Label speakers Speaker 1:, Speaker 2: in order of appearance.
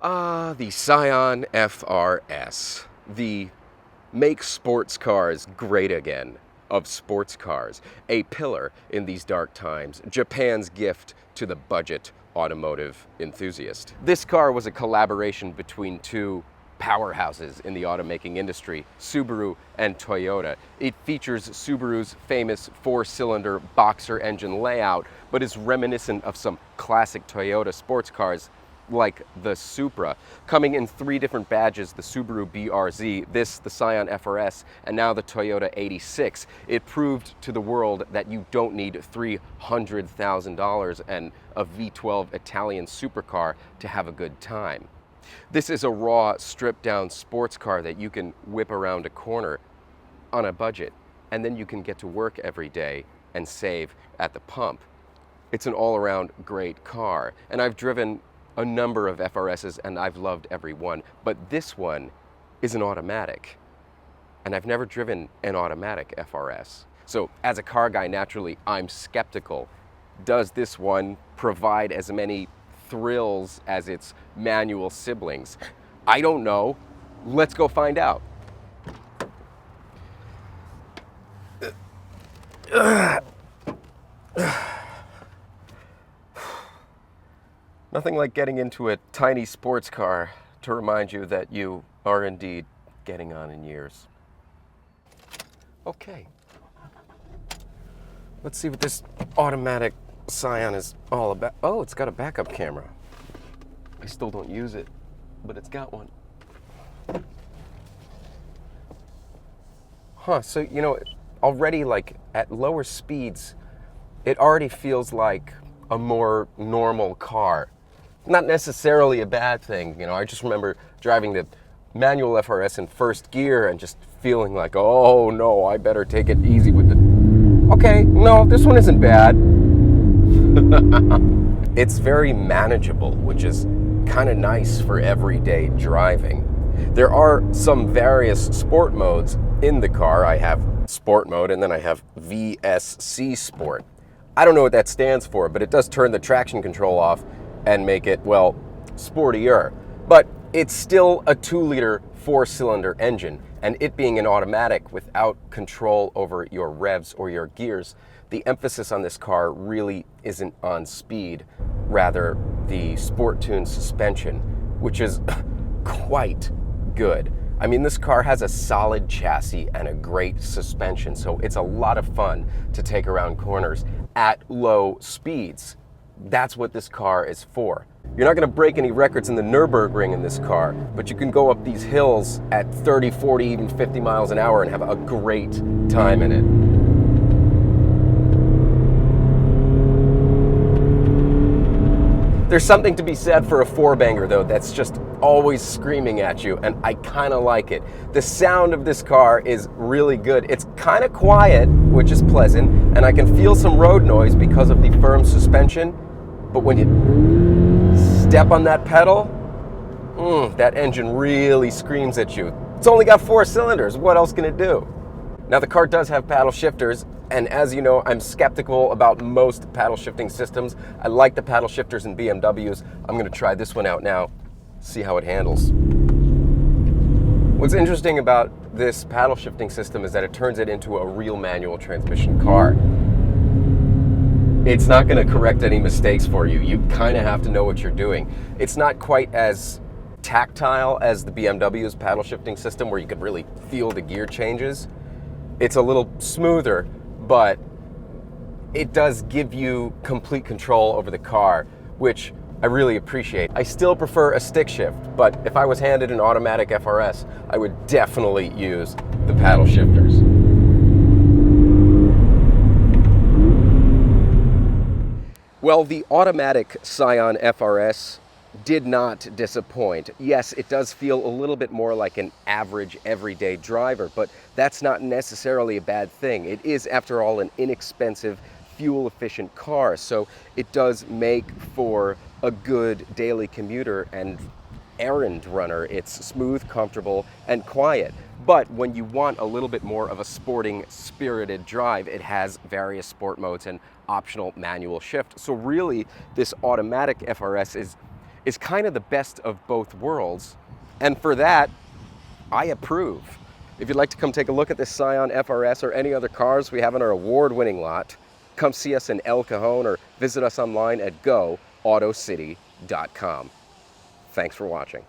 Speaker 1: Ah, the Scion FR-S, the make sports cars great again of sports cars, a pillar in these dark times, Japan's gift to the budget automotive enthusiast. This car was a collaboration between two powerhouses in the automaking industry, Subaru and Toyota. It features Subaru's famous four-cylinder boxer engine layout, but is reminiscent of some classic Toyota sports cars like the Supra, coming in three different badges: the Subaru BRZ, this the Scion FR-S, and now the Toyota 86. It proved to the world that you don't need $300,000 and a V12 Italian supercar to have a good time. This is a raw, stripped-down sports car that you can whip around a corner on a budget, and then you can get to work every day and save at the pump. It's an all-around great car, and I've driven a number of FRSs and I've loved every one, but this one is an automatic, and I've never driven an automatic FRS. So as a car guy, naturally, I'm skeptical. Does this one provide as many thrills as its manual siblings? I don't know. Let's go find out. Nothing like getting into a tiny sports car to remind you that you are indeed getting on in years. Okay. Let's see what this automatic Scion is all about. Oh, it's got a backup camera. I still don't use it, but it's got one. Huh, so you know, already like at lower speeds, it already feels like a more normal car. Not necessarily a bad thing, you know. I just remember driving the manual FRS in first gear and just feeling like, oh no, I better take it easy with the... Okay, no, this one isn't bad. It's very manageable, which is kind of nice for everyday driving. There are some various sport modes in the car. I have sport mode and then I have VSC Sport. I don't know what that stands for, but it does turn the traction control off and make it, well, sportier. But it's still a 2-liter 4-cylinder engine, and it being an automatic without control over your revs or your gears, the emphasis on this car really isn't on speed, rather the sport-tuned suspension, which is quite good. I mean, this car has a solid chassis and a great suspension, so it's a lot of fun to take around corners at low speeds. That's what this car is for. You're not going to break any records in the Nürburgring in this car, but you can go up these hills at 30, 40, even 50 miles an hour and have a great time in it. There's something to be said for a four-banger, though, that's just always screaming at you, and I kind of like it. The sound of this car is really good. It's kind of quiet, which is pleasant, and I can feel some road noise because of the firm suspension, but when you step on that pedal, that engine really screams at you. It's only got 4 cylinders. What else can it do? Now, the car does have paddle shifters, and as you know, I'm skeptical about most paddle shifting systems. I like the paddle shifters in BMWs. I'm going to try this one out now, see how it handles. What's interesting about this paddle shifting system is that it turns it into a real manual transmission car. It's not going to correct any mistakes for you. You kind of have to know what you're doing. It's not quite as tactile as the BMW's paddle shifting system, where you could really feel the gear changes. It's a little smoother, but it does give you complete control over the car, which I really appreciate. I still prefer a stick shift, but if I was handed an automatic FRS, I would definitely use the paddle shifters. Well, the automatic Scion FR-S did not disappoint. Yes, it does feel a little bit more like an average everyday driver, but that's not necessarily a bad thing. It is, after all, an inexpensive, fuel-efficient car, so it does make for a good daily commuter and errand runner. It's smooth, comfortable, and quiet. But when you want a little bit more of a sporting, spirited drive, it has various sport modes and optional manual shift. So really, this automatic FRS is is kind of the best of both worlds. And for that, I approve. If you'd like to come take a look at this Scion FR-S or any other cars we have in our award-winning lot, come see us in El Cajon or visit us online at goautocity.com. Thanks for watching.